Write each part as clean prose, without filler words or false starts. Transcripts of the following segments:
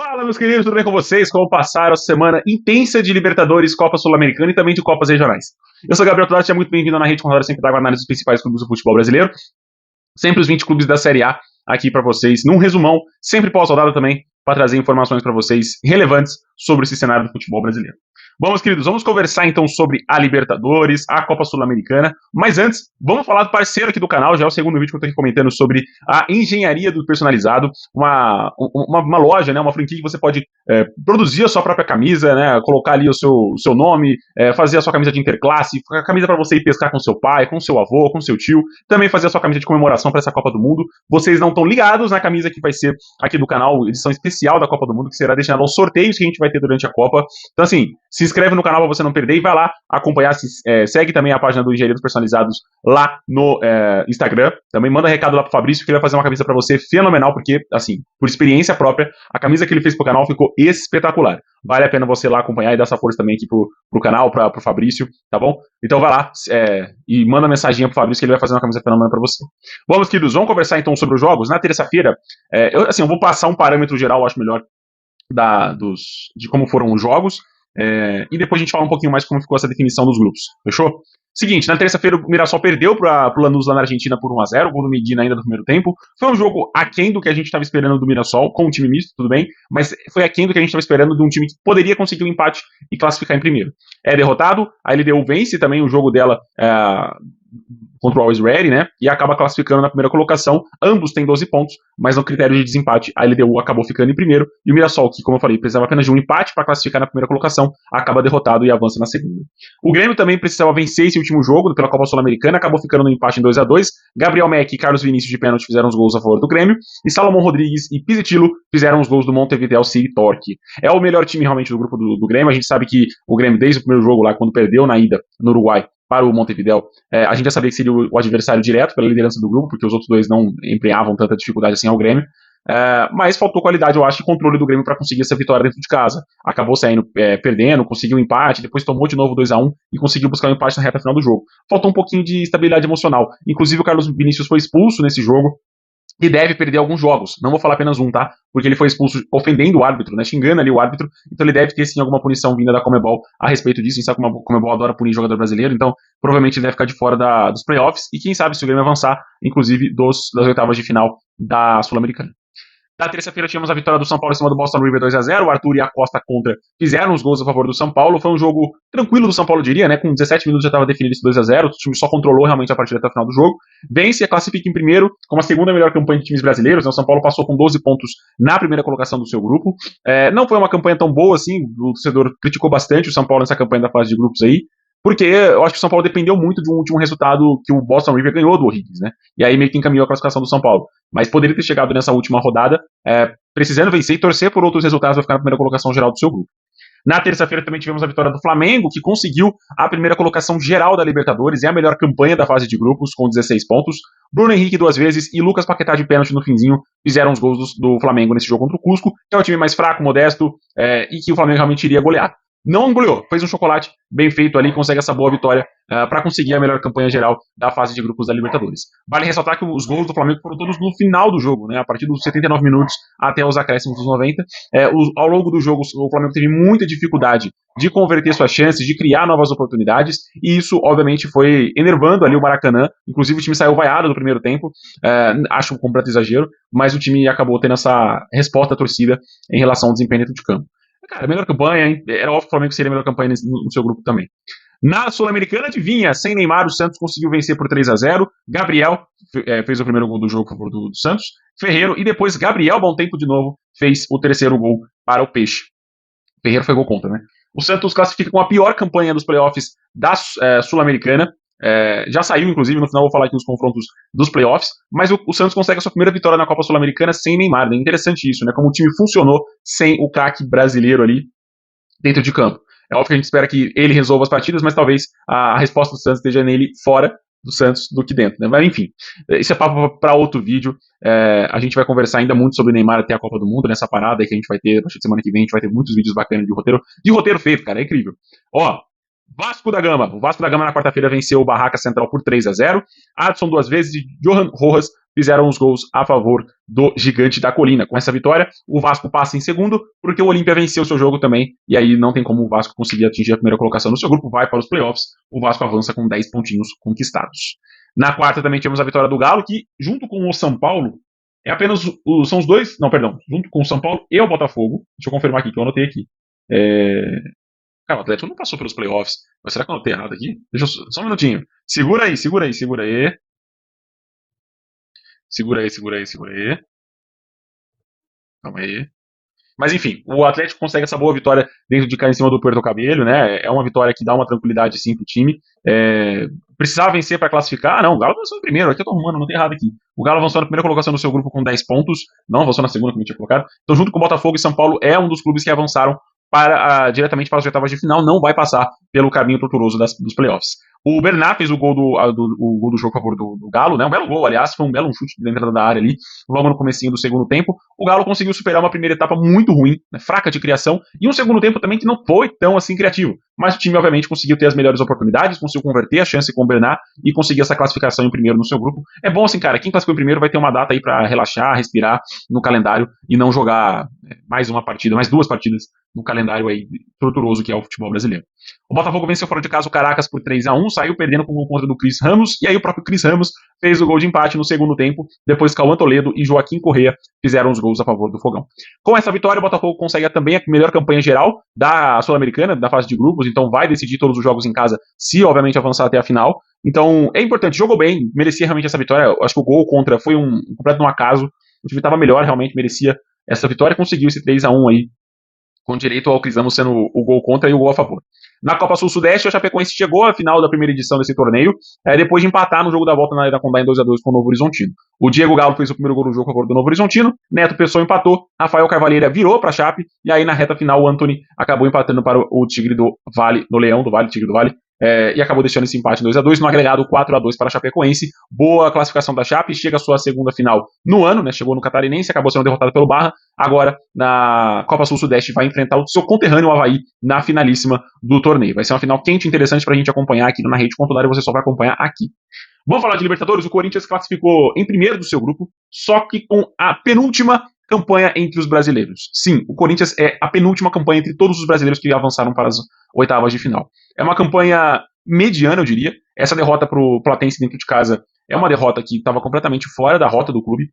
Fala, meus queridos, tudo bem com vocês? Como passaram essa semana intensa de Libertadores, Copa Sul-Americana e também de Copas Regionais? Eu sou o Gabriel Tudor, seja muito bem-vindo na Rede Contadora, sempre trago análise dos principais clubes do futebol brasileiro. Sempre os 20 clubes da Série A aqui para vocês, num resumão, sempre pós-rodada também, para trazer informações para vocês relevantes sobre esse cenário do futebol brasileiro. Bom, meus queridos, vamos conversar então sobre a Libertadores, a Copa Sul-Americana, mas antes, vamos falar do parceiro aqui do canal, já é o segundo vídeo que eu estou aqui comentando sobre a engenharia do personalizado, uma loja, né, uma franquia que você pode produzir a sua própria camisa, né, colocar ali o seu nome, fazer a sua camisa de interclasse, a camisa para você ir pescar com seu pai, com seu avô, com seu tio, também fazer a sua camisa de comemoração para essa Copa do Mundo. Vocês não estão ligados na camisa que vai ser aqui do canal, edição especial da Copa do Mundo, que será destinada aos sorteios que a gente vai ter durante a Copa. Então, assim, se inscreve no canal para você não perder e vai lá acompanhar, segue também a página do Engenharia dos Personalizados lá no Instagram. Também manda recado lá pro Fabrício que ele vai fazer uma camisa para você fenomenal, porque, assim, por experiência própria, a camisa que ele fez pro canal ficou espetacular. Vale a pena você lá acompanhar e dar essa força também aqui pro canal, pro Fabrício, tá bom? Então vai lá e manda mensagem pro Fabrício que ele vai fazer uma camisa fenomenal para você. Vamos, queridos, vamos conversar então sobre os jogos. Na terça-feira, eu vou passar um parâmetro geral, acho melhor, de como foram os jogos. E depois a gente fala um pouquinho mais como ficou essa definição dos grupos. Fechou? Seguinte, na terça-feira o Mirassol perdeu para o Lanús lá na Argentina por 1-0, o gol do Medina ainda no primeiro tempo. Foi um jogo aquém do que a gente estava esperando do Mirassol, com um time misto, tudo bem, mas foi aquém do que a gente estava esperando de um time que poderia conseguir um empate e classificar em primeiro. É derrotado, a LDU vence também o jogo dela contra o Always Ready, né? E acaba classificando na primeira colocação. Ambos têm 12 pontos, mas no critério de desempate, a LDU acabou ficando em primeiro. E o Mirassol, que, como eu falei, precisava apenas de um empate para classificar na primeira colocação, acaba derrotado e avança na segunda. O Grêmio também precisava vencer esse último jogo pela Copa Sul-Americana, acabou ficando no empate em 2-2. Gabriel Meck e Carlos Vinícius de pênalti fizeram os gols a favor do Grêmio. E Salomão Rodrigues e Pizzitillo fizeram os gols do Montevideo City Torque. É o melhor time realmente do grupo do Grêmio. A gente sabe que o Grêmio, desde o primeiro jogo lá, quando perdeu na ida no Uruguai, para o Montevideo, a gente já sabia que seria o adversário direto pela liderança do grupo, porque os outros dois não empregavam tanta dificuldade assim ao Grêmio, mas faltou qualidade, eu acho, e controle do Grêmio para conseguir essa vitória dentro de casa. Acabou saindo perdendo, conseguiu um empate, depois tomou de novo 2-1 e conseguiu buscar um empate na reta final do jogo. Faltou um pouquinho de estabilidade emocional. Inclusive o Carlos Vinícius foi expulso nesse jogo, e deve perder alguns jogos. Não vou falar apenas um, tá? Porque ele foi expulso ofendendo o árbitro, né? Xingando ali o árbitro. Então ele deve ter, sim, alguma punição vinda da Conmebol a respeito disso. A gente sabe que a Conmebol adora punir jogador brasileiro. Então, provavelmente ele deve ficar de fora dos playoffs. E quem sabe se o Grêmio avançar, inclusive, das oitavas de final da Sul-Americana. Na terça-feira tivemos a vitória do São Paulo em cima do Boston River 2-0. O Arthur e a Costa contra fizeram os gols a favor do São Paulo. Foi um jogo tranquilo do São Paulo, eu diria, né? Com 17 minutos já estava definido esse 2-0. O time só controlou realmente a partida até o final do jogo. Vence e classifica em primeiro, com a segunda melhor campanha de times brasileiros. Né? O São Paulo passou com 12 pontos na primeira colocação do seu grupo. Não foi uma campanha tão boa assim. O torcedor criticou bastante o São Paulo nessa campanha da fase de grupos aí. Porque eu acho que o São Paulo dependeu muito de um último resultado que o Boston River ganhou do O'Higgins, né? E aí meio que encaminhou a classificação do São Paulo. Mas poderia ter chegado nessa última rodada precisando vencer e torcer por outros resultados para ficar na primeira colocação geral do seu grupo. Na terça-feira também tivemos a vitória do Flamengo, que conseguiu a primeira colocação geral da Libertadores e a melhor campanha da fase de grupos, com 16 pontos. Bruno Henrique 2 vezes e Lucas Paquetá de pênalti no finzinho fizeram os gols do Flamengo nesse jogo contra o Cusco, que é um time mais fraco, modesto, e que o Flamengo realmente iria golear. Não goleou, fez um chocolate bem feito ali, consegue essa boa vitória para conseguir a melhor campanha geral da fase de grupos da Libertadores. Vale ressaltar que os gols do Flamengo foram todos no final do jogo, né, a partir dos 79 minutos até os acréscimos dos 90. Ao longo do jogo, o Flamengo teve muita dificuldade de converter suas chances, de criar novas oportunidades, e isso, obviamente, foi enervando ali o Maracanã. Inclusive, o time saiu vaiado no primeiro tempo, acho um completo exagero, mas o time acabou tendo essa resposta à torcida em relação ao desempenho dentro de campo. Cara, melhor campanha, hein? Era óbvio que o Flamengo seria a melhor campanha no seu grupo também. Na Sul-Americana, adivinha, sem Neymar, o Santos conseguiu vencer por 3-0. Gabriel fez o primeiro gol do jogo a favor do Santos. Ferreiro, e depois Gabriel, bom tempo de novo, fez o terceiro gol para o Peixe. Ferreiro foi gol contra, né? O Santos classifica com a pior campanha dos playoffs da Sul-Americana. Já saiu, inclusive, no final vou falar aqui os confrontos dos playoffs, mas o Santos consegue a sua primeira vitória na Copa Sul-Americana sem Neymar, né? Interessante isso, né? Como o time funcionou sem o craque brasileiro ali dentro de campo. É óbvio que a gente espera que ele resolva as partidas, mas talvez a resposta do Santos esteja nele fora do Santos do que dentro, né? Mas enfim, isso é papo para outro vídeo. A gente vai conversar ainda muito sobre Neymar até a Copa do Mundo, nessa parada aí que a gente vai ter, a partir de semana que vem, a gente vai ter muitos vídeos bacanas de roteiro feito, cara, é incrível. Ó, Vasco da Gama. O Vasco da Gama na quarta-feira venceu o Barraca Central por 3-0. Adson 2 vezes e Johan Rojas fizeram os gols a favor do Gigante da Colina. Com essa vitória, o Vasco passa em segundo, porque o Olímpia venceu o seu jogo também, e aí não tem como o Vasco conseguir atingir a primeira colocação no seu grupo, vai para os playoffs, o Vasco avança com 10 pontinhos conquistados. Na quarta também tivemos a vitória do Galo, que junto com o São Paulo, é apenas são os dois, não, perdão, junto com o São Paulo e o Botafogo, deixa eu confirmar aqui, que eu anotei aqui. Cara, o Atlético não passou pelos playoffs, mas será que eu anotei errado aqui? Deixa eu, só um minutinho. Segura aí. Segura aí. Calma aí. Mas enfim, o Atlético consegue essa boa vitória dentro de cá em cima do Puerto Cabello, né? É uma vitória que dá uma tranquilidade sim pro time. Precisava vencer para classificar? Não, o Galo avançou em primeiro, aqui eu tô arrumando, não tem errado aqui. O Galo avançou na primeira colocação do seu grupo com 10 pontos, não avançou na segunda, como eu tinha colocado. Então, junto com o Botafogo e São Paulo, é um dos clubes que avançaram diretamente para as oitavas de final, não vai passar pelo caminho tortuoso dos playoffs. O Bernat fez o gol do jogo a favor do Galo, né? Um belo gol, aliás, foi um belo chute dentro da área ali, logo no comecinho do segundo tempo. O Galo conseguiu superar uma primeira etapa muito ruim, né, fraca de criação, e um segundo tempo também que não foi tão assim criativo. Mas o time, obviamente, conseguiu ter as melhores oportunidades, conseguiu converter a chance com o Bernat e conseguir essa classificação em primeiro no seu grupo. É bom assim, cara, quem classificou em primeiro vai ter uma data aí para relaxar, respirar no calendário e não jogar mais uma partida, mais duas partidas no calendário aí torturoso que é o futebol brasileiro. O Botafogo venceu fora de casa o Caracas por 3-1, saiu perdendo com o gol contra do Cris Ramos, e aí o próprio Cris Ramos fez o gol de empate no segundo tempo, depois Cauã Toledo e Joaquim Correa fizeram os gols a favor do Fogão. Com essa vitória, o Botafogo consegue também a melhor campanha geral da Sul-Americana, da fase de grupos, então vai decidir todos os jogos em casa, se obviamente avançar até a final. Então é importante, jogou bem, merecia realmente essa vitória. Eu acho que o gol contra foi um completo acaso, o time estava melhor, realmente merecia essa vitória, conseguiu esse 3-1 aí, com direito ao Cris Ramos sendo o gol contra e o gol a favor. Na Copa Sul-Sudeste, o Chapecoense chegou à final da primeira edição desse torneio, depois de empatar no jogo da volta na Arena Condá em 2-2 com o Novo Horizontino. O Diego Galo fez o primeiro gol do jogo a favor do Novo Horizontino, Neto Pessoa empatou, Rafael Carvalheira virou para a Chape, e aí na reta final o Antony acabou empatando para o Tigre do Vale, do Leão do Vale, Tigre do Vale, e acabou deixando esse empate 2-2, no agregado 4-2 para a Chapecoense. Boa classificação da Chape, chega à sua segunda final no ano, né? Chegou no Catarinense, acabou sendo derrotado pelo Barra. Agora, na Copa Sul-Sudeste, vai enfrentar o seu conterrâneo o Avaí na finalíssima do torneio. Vai ser uma final quente e interessante para a gente acompanhar aqui na Rede Contular, e você só vai acompanhar aqui. Vamos falar de Libertadores. O Corinthians classificou em primeiro do seu grupo, só que com a penúltima campanha entre os brasileiros. Sim, o Corinthians é a penúltima campanha entre todos os brasileiros que avançaram para as oitavas de final. É uma campanha mediana, eu diria. Essa derrota para o Platense dentro de casa é uma derrota que estava completamente fora da rota do clube,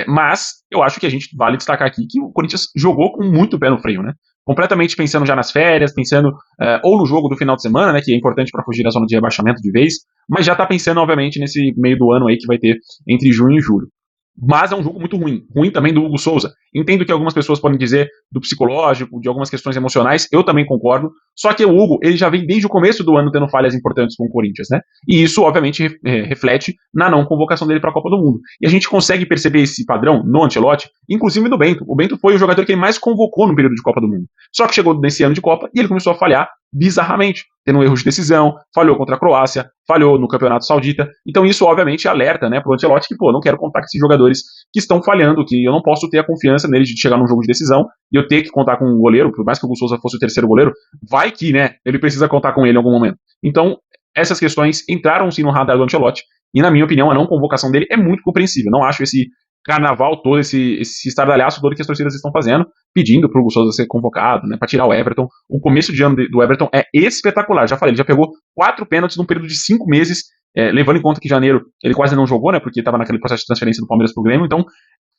mas eu acho que a gente vale destacar aqui que o Corinthians jogou com muito pé no freio, né? Completamente pensando já nas férias, pensando ou no jogo do final de semana, né, que é importante para fugir da zona de rebaixamento de vez, mas já está pensando, obviamente, nesse meio do ano aí que vai ter entre junho e julho. Mas é um jogo muito ruim. Ruim também do Hugo Souza. Entendo que algumas pessoas podem dizer do psicológico, de algumas questões emocionais, eu também concordo. Só que o Hugo, ele já vem desde o começo do ano tendo falhas importantes com o Corinthians, né? E isso, obviamente, reflete na não convocação dele para a Copa do Mundo. E a gente consegue perceber esse padrão no Ancelotti, inclusive no Bento. O Bento foi o jogador que ele mais convocou no período de Copa do Mundo. Só que chegou nesse ano de Copa e ele começou a falhar bizarramente, tendo erros de decisão, falhou contra a Croácia, falhou no Campeonato Saudita. Então isso, obviamente, alerta, né, pro Ancelotti que, não quero contar com esses jogadores que estão falhando, que eu não posso ter a confiança neles de chegar num jogo de decisão e eu ter que contar com um goleiro, por mais que o Hugo Souza fosse o terceiro goleiro, vai que, né, ele precisa contar com ele em algum momento. Então, essas questões entraram sim no radar do Ancelotti e, na minha opinião, a não convocação dele é muito compreensível. Não acho esse carnaval todo, esse estardalhaço todo que as torcidas estão fazendo, pedindo pro Hugo Souza ser convocado, né, pra tirar o Everton. O começo de ano do Everton é espetacular, já falei, ele já pegou 4 pênaltis num período de 5 meses, levando em conta que em janeiro ele quase não jogou, né, porque estava naquele processo de transferência do Palmeiras pro Grêmio, então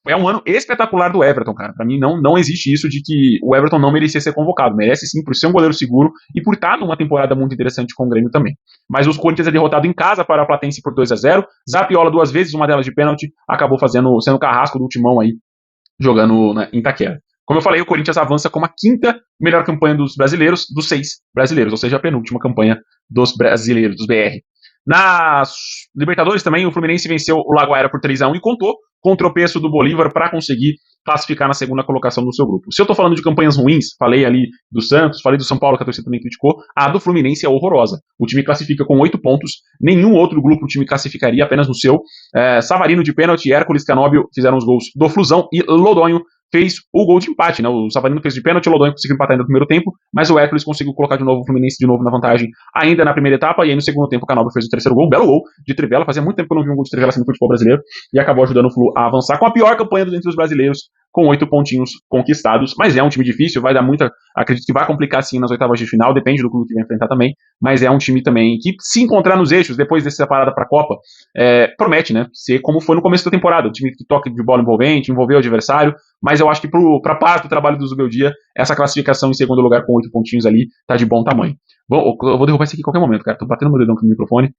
é um ano espetacular do Everton, cara. Pra mim não existe isso de que o Everton não merecia ser convocado. Merece sim por ser um goleiro seguro e por estar numa temporada muito interessante com o Grêmio também. Mas os Corinthians é derrotado em casa para a Platense por 2-0. Zapiola 2 vezes, uma delas de pênalti, acabou sendo carrasco do Timão aí, jogando em Itaquera. Como eu falei, o Corinthians avança como a 5ª melhor campanha dos brasileiros, dos 6 brasileiros, ou seja, a penúltima campanha dos brasileiros, dos BR. Nas Libertadores também, o Fluminense venceu o Lagoaira por 3-1 e contou com o tropeço do Bolívar para conseguir classificar na segunda colocação do seu grupo. Se eu tô falando de campanhas ruins, falei ali do Santos, falei do São Paulo, que a torcida também criticou, a do Fluminense é horrorosa. O time classifica com 8 pontos, nenhum outro grupo o time classificaria, apenas no seu. Savarino de pênalti, Hércules, Canóbio fizeram os gols do Flusão e Lodonho fez o gol de empate, né? O Savarino fez de pênalti, o Lodon conseguiu empatar ainda no primeiro tempo, mas o Hércules conseguiu colocar de novo o Fluminense de novo na vantagem ainda na primeira etapa, e aí no segundo tempo o Canóbio fez o terceiro gol, um belo gol de Trivela, fazia muito tempo que eu não vi um gol de Trivela assim no futebol brasileiro, e acabou ajudando o Flu a avançar com a pior campanha entre os brasileiros, com 8 pontinhos conquistados, mas é um time difícil, vai dar muita, acredito que vai complicar sim nas oitavas de final, depende do clube que vai enfrentar também, mas é um time também que se encontrar nos eixos depois dessa parada para a Copa, promete, né, ser como foi no começo da temporada, o time que toca de bola envolvente, envolveu o adversário, mas eu acho que para parte do trabalho do Zubeldia, essa classificação em segundo lugar com 8 pontinhos ali tá de bom tamanho. Eu vou derrubar isso aqui em qualquer momento, cara. Tô batendo meu dedão com o microfone.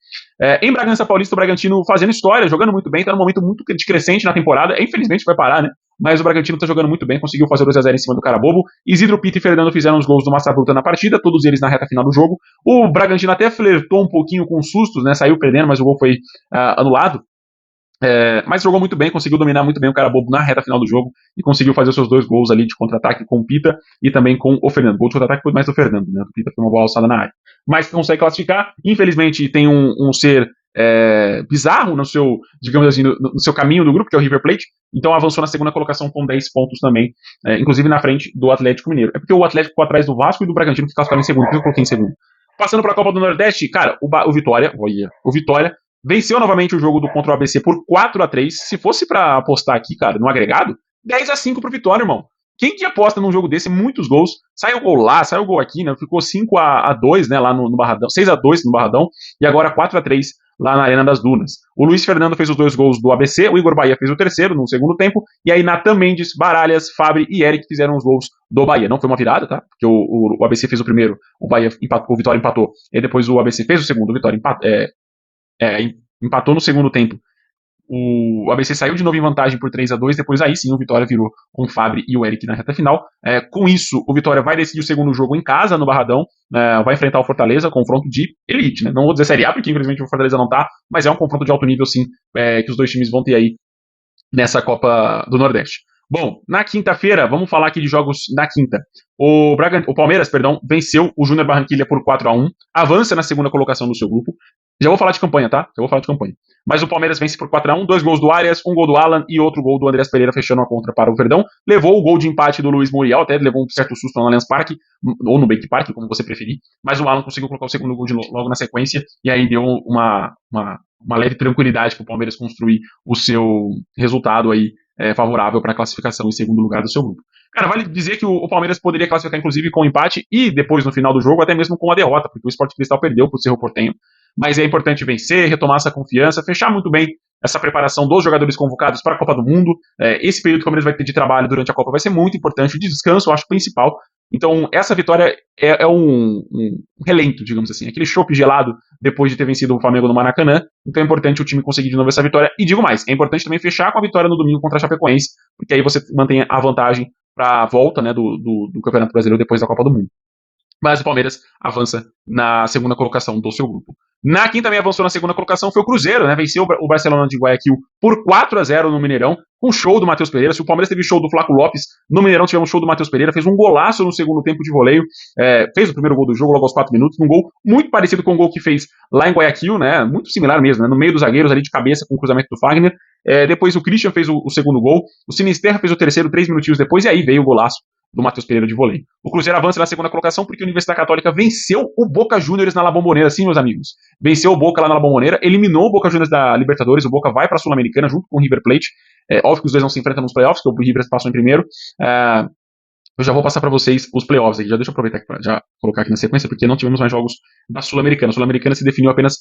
Em Bragança Paulista, o Bragantino fazendo história, jogando muito bem, tá num momento muito de crescente na temporada. Infelizmente vai parar, né? Mas o Bragantino tá jogando muito bem, conseguiu fazer o 2x0 em cima do Carabobo. Isidro Pita e Fernando fizeram os gols do Massa Bruta na partida, todos eles na reta final do jogo. O Bragantino até flertou um pouquinho com sustos, né? Saiu perdendo, mas o gol foi anulado. Mas jogou muito bem, conseguiu dominar muito bem o Carabobo na reta final do jogo e conseguiu fazer os seus 2 gols ali de contra-ataque com o Pita e também com o Fernando. Gol de contra-ataque foi mais do Fernando, né? O Pita foi uma bola alçada na área. Mas consegue classificar. Infelizmente tem um ser bizarro no seu, digamos assim, no seu caminho do grupo, que é o River Plate. Então avançou na segunda colocação com 10 pontos também, inclusive na frente do Atlético Mineiro. É porque o Atlético ficou atrás do Vasco e do Bragantino que classificaram em segundo, porque eu coloquei em segundo. Passando para a Copa do Nordeste, cara, o Vitória venceu novamente o jogo contra o ABC por 4-3. Se fosse pra apostar aqui, cara, no agregado, 10-5 pro Vitória, irmão. Quem que aposta num jogo desse? Muitos gols. Saiu gol lá, saiu gol aqui, né? Ficou 5-2, né? Lá no Barradão. 6-2 no Barradão. E agora 4-3 lá na Arena das Dunas. O Luiz Fernando fez os 2 gols do ABC. O Igor Bahia fez o terceiro no segundo tempo. E aí Natan Mendes, Baralhas, Fabri e Eric fizeram os gols do Bahia. Não foi uma virada, tá? Porque o ABC fez o primeiro, o Vitória empatou. E depois o ABC fez o segundo, o Vitória empatou no segundo tempo. O ABC saiu de novo em vantagem por 3-2, depois aí sim o Vitória virou com o Fabri e o Eric na reta final. Com isso, o Vitória vai decidir o segundo jogo em casa, no Barradão, vai enfrentar o Fortaleza, confronto de elite, né? Não vou dizer Série A, porque infelizmente o Fortaleza não tá, mas é um confronto de alto nível sim, que os dois times vão ter aí nessa Copa do Nordeste. Bom, na quinta-feira, vamos falar aqui de jogos da quinta. O Palmeiras, venceu o Júnior Barranquilla por 4-1, avança na segunda colocação do seu grupo. Já vou falar de campanha, tá? Mas o Palmeiras vence por 4-1, 2 gols do Arias, um gol do Alan e outro gol do Andreas Pereira fechando a contra para o Verdão. Levou o gol de empate do Luiz Muriel, até levou um certo susto no Allianz Parque, ou no Bank Park, como você preferir. Mas o Alan conseguiu colocar o segundo gol logo na sequência, e aí deu uma leve tranquilidade para o Palmeiras construir o seu resultado aí favorável para a classificação em segundo lugar do seu grupo. Cara, vale dizer que o Palmeiras poderia classificar inclusive com empate e depois no final do jogo até mesmo com a derrota, porque o Sport Cristal perdeu para o Cerro Porteño. Mas é importante vencer, retomar essa confiança, fechar muito bem essa preparação dos jogadores convocados para a Copa do Mundo. Esse período que o Palmeiras vai ter de trabalho durante a Copa vai ser muito importante, o descanso eu acho principal. Então essa vitória é um relento, digamos assim, aquele chope gelado depois de ter vencido o Flamengo no Maracanã. Então é importante o time conseguir de novo essa vitória. E digo mais, é importante também fechar com a vitória no domingo contra a Chapecoense, porque aí você mantém a vantagem para a volta, né, do Campeonato Brasileiro depois da Copa do Mundo. Mas o Palmeiras avança na segunda colocação do seu grupo. Na quinta também avançou na segunda colocação foi o Cruzeiro, né? Venceu o Barcelona de Guayaquil por 4-0 no Mineirão, com show do Matheus Pereira. Se o Palmeiras teve show do Flaco Lopes, no Mineirão tivemos show do Matheus Pereira, fez um golaço no segundo tempo de voleio, fez o primeiro gol do jogo logo aos 4 minutos, um gol muito parecido com o gol que fez lá em Guayaquil, né? Muito similar mesmo, né? No meio dos zagueiros ali de cabeça com o cruzamento do Fagner. Depois o Christian fez o segundo gol, o Sinisterra fez o terceiro 3 minutinhos depois, e aí veio o golaço do Matheus Pereira de voleio. O Cruzeiro avança na segunda colocação porque a Universidade Católica venceu o Boca Juniors na La Bombonera, sim, meus amigos. Venceu o Boca lá na La Bombonera, eliminou o Boca Juniors da Libertadores, o Boca vai para a Sul-Americana junto com o River Plate. Óbvio que os dois não se enfrentam nos playoffs, que o River passou em primeiro. Eu já vou passar para vocês os playoffs aqui, já deixa eu aproveitar para já colocar aqui na sequência, porque não tivemos mais jogos da Sul-Americana. A Sul-Americana se definiu apenas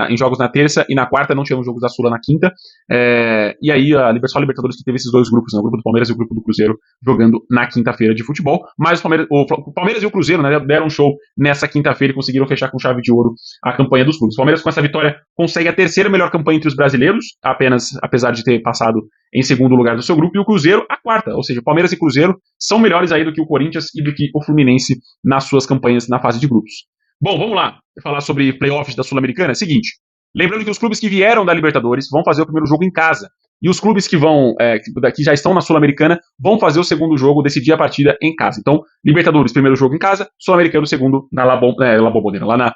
em jogos na terça e na quarta, não tivemos jogos da Sula na quinta. E aí só a Libertadores que teve esses dois grupos, né, o grupo do Palmeiras e o grupo do Cruzeiro, jogando na quinta-feira de futebol. Mas o Palmeiras e o Cruzeiro, né, deram um show nessa quinta-feira e conseguiram fechar com chave de ouro a campanha dos clubes. O Palmeiras com essa vitória consegue a terceira melhor campanha entre os brasileiros, apesar de ter passado em segundo lugar do seu grupo, e o Cruzeiro a quarta, ou seja, Palmeiras e Cruzeiro são melhores aí do que o Corinthians e do que o Fluminense nas suas campanhas na fase de grupos. Bom, vamos lá, falar sobre playoffs da Sul-Americana. Seguinte, lembrando que os clubes que vieram da Libertadores vão fazer o primeiro jogo em casa, e os clubes que que já estão na Sul-Americana vão fazer o segundo jogo, decidir a partida em casa. Então, Libertadores, primeiro jogo em casa, Sul-Americano, segundo na La Bombonera, lá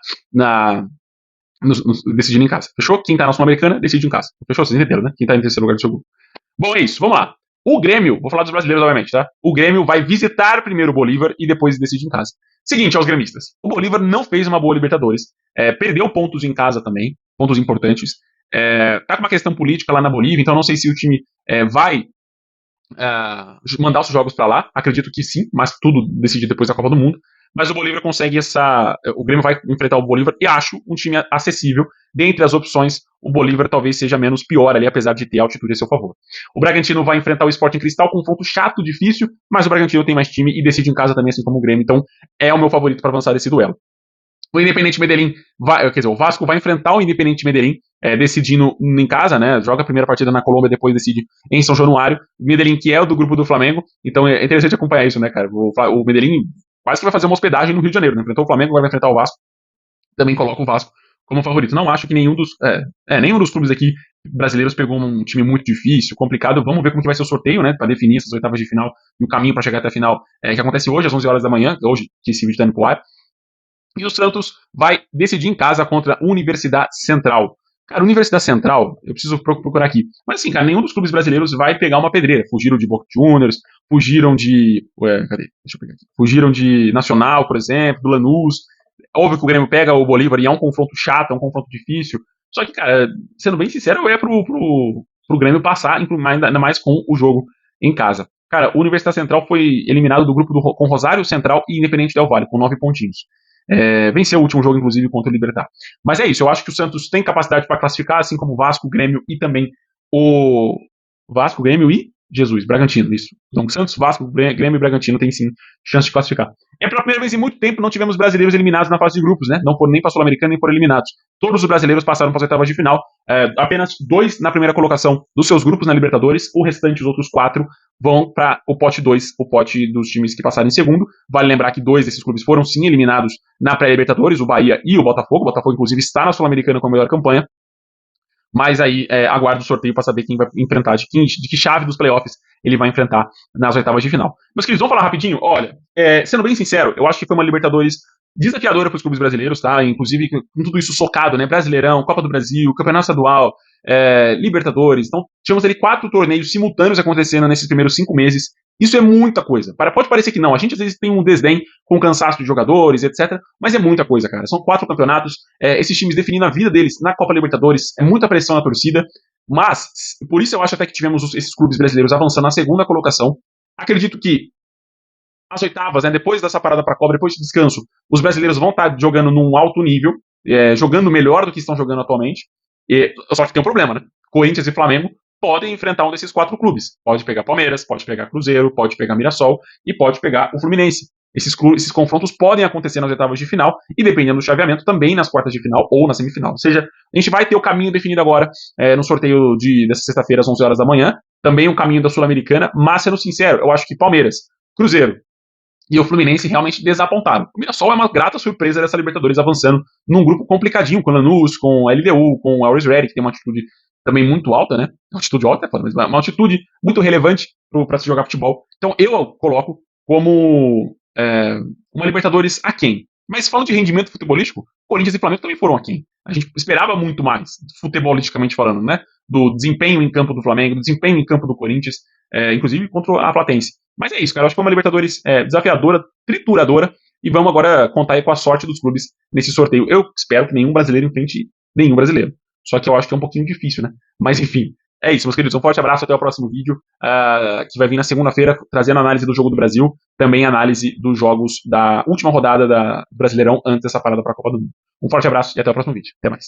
decidindo em casa. Fechou? Quem tá na Sul-Americana, decide em casa. Fechou? Vocês entenderam, né? Quem tá em terceiro lugar do seu grupo. Bom, é isso. Vamos lá. O Grêmio, vou falar dos brasileiros, obviamente, tá? O Grêmio vai visitar primeiro o Bolívar e depois decide em casa. Seguinte aos gremistas. O Bolívar não fez uma boa Libertadores. Perdeu pontos em casa também, pontos importantes. Tá com uma questão política lá na Bolívia, então não sei se o time vai mandar os jogos para lá. Acredito que sim, mas tudo decidido depois da Copa do Mundo. Mas o Bolívar consegue essa. O Grêmio vai enfrentar o Bolívar e acho um time acessível. Dentre as opções, o Bolívar talvez seja menos pior ali, apesar de ter altitude a seu favor. O Bragantino vai enfrentar o Sporting Cristal, confronto chato, difícil, mas o Bragantino tem mais time e decide em casa também, assim como o Grêmio, então é o meu favorito para avançar desse duelo. O Independente Medellín o Vasco vai enfrentar o Independente Medellín, decidindo em casa, né? Joga a primeira partida na Colômbia, depois decide em São Januário. Medellín, que é o do grupo do Flamengo, então é interessante acompanhar isso, né, cara? O Medellín quase que vai fazer uma hospedagem no Rio de Janeiro, né? Enfrentou o Flamengo, agora vai enfrentar o Vasco. Também coloca o Vasco como favorito. Não acho que nenhum dos clubes aqui brasileiros pegou um time muito difícil, complicado. Vamos ver como que vai ser o sorteio, né? Para definir essas oitavas de final e o caminho para chegar até a final, que acontece hoje às 11 horas da manhã, hoje que esse vídeo está indo pro ar. E o Santos vai decidir em casa contra a Universidade Central. Cara, Universidade Central, eu preciso procurar aqui. Mas assim, cara, nenhum dos clubes brasileiros vai pegar uma pedreira. Fugiram de Boca Juniors, fugiram de. Cadê? Deixa eu pegar aqui. Fugiram de Nacional, por exemplo, do Lanús. Óbvio que o Grêmio pega o Bolívar e é um confronto chato, é um confronto difícil. Só que, cara, sendo bem sincero, pro Grêmio passar, ainda mais com o jogo em casa. Cara, o Universidade Central foi eliminado do grupo com Rosário Central e Independente Del Valle, com 9 pontinhos. Venceu o último jogo, inclusive, contra o Libertad. Mas é isso, eu acho que o Santos tem capacidade para classificar, assim como o Vasco, o Grêmio e também o Vasco, Grêmio e Bragantino, isso. Então, Santos, Vasco, Grêmio e Bragantino tem sim chance de classificar. Pela primeira vez em muito tempo não tivemos brasileiros eliminados na fase de grupos, né? Não foram nem para a Sul-Americana nem foram eliminados. Todos os brasileiros passaram para as oitavas de final. Apenas 2 na primeira colocação dos seus grupos na Libertadores. O restante, os outros 4, vão para o pote 2, o pote dos times que passaram em segundo. Vale lembrar que 2 desses clubes foram sim eliminados na pré-Libertadores, o Bahia e o Botafogo. O Botafogo, inclusive, está na Sul-Americana com a melhor campanha. Mas aí aguardo o sorteio para saber quem vai enfrentar, de que chave dos playoffs ele vai enfrentar nas oitavas de final. Meus queridos, vamos falar rapidinho? Olha, sendo bem sincero, eu acho que foi uma Libertadores desafiadora para os clubes brasileiros, tá? Inclusive com tudo isso socado, né? Brasileirão, Copa do Brasil, Campeonato Estadual, Libertadores. Então, tivemos ali 4 torneios simultâneos acontecendo nesses primeiros 5 meses. Isso é muita coisa. Pode parecer que não. A gente às vezes tem um desdém com o cansaço de jogadores, etc. Mas é muita coisa, cara. São 4 campeonatos. Esses times definindo a vida deles na Copa Libertadores. É muita pressão na torcida. Mas, por isso eu acho até que tivemos esses clubes brasileiros avançando na segunda colocação. Acredito que as oitavas, né, depois dessa parada para a Copa, depois do descanso, os brasileiros vão estar jogando num alto nível, jogando melhor do que estão jogando atualmente. Só que tem um problema, né? Corinthians e Flamengo podem enfrentar um desses 4 clubes. Pode pegar Palmeiras, pode pegar Cruzeiro, pode pegar Mirassol e pode pegar o Fluminense. Esses confrontos podem acontecer nas oitavas de final e, dependendo do chaveamento, também nas quartas de final ou na semifinal. Ou seja, a gente vai ter o caminho definido agora no sorteio dessa sexta-feira às 11 horas da manhã. Também o caminho da Sul-Americana, mas, sendo sincero, eu acho que Palmeiras, Cruzeiro e o Fluminense realmente desapontaram. O Mirassol é uma grata surpresa dessa Libertadores avançando num grupo complicadinho, com o Lanús, com a LDU, com o Always Ready, que tem uma atitude também muito alta, né? Uma atitude alta, mas uma atitude muito relevante para se jogar futebol. Então eu coloco como uma Libertadores aquém. Mas falando de rendimento futebolístico, Corinthians e Flamengo também foram aquém. A gente esperava muito mais, futebolisticamente falando, né? Do desempenho em campo do Flamengo, do desempenho em campo do Corinthians, inclusive contra a Platense. Mas é isso, cara. Eu acho que foi uma Libertadores desafiadora, trituradora, e vamos agora contar aí com a sorte dos clubes nesse sorteio. Eu espero que nenhum brasileiro enfrente nenhum brasileiro. Só que eu acho que é um pouquinho difícil, né? Mas enfim, é isso, meus queridos. Um forte abraço, até o próximo vídeo, que vai vir na segunda-feira, trazendo análise do jogo do Brasil, também análise dos jogos da última rodada do Brasileirão antes dessa parada para a Copa do Mundo. Um forte abraço e até o próximo vídeo. Até mais.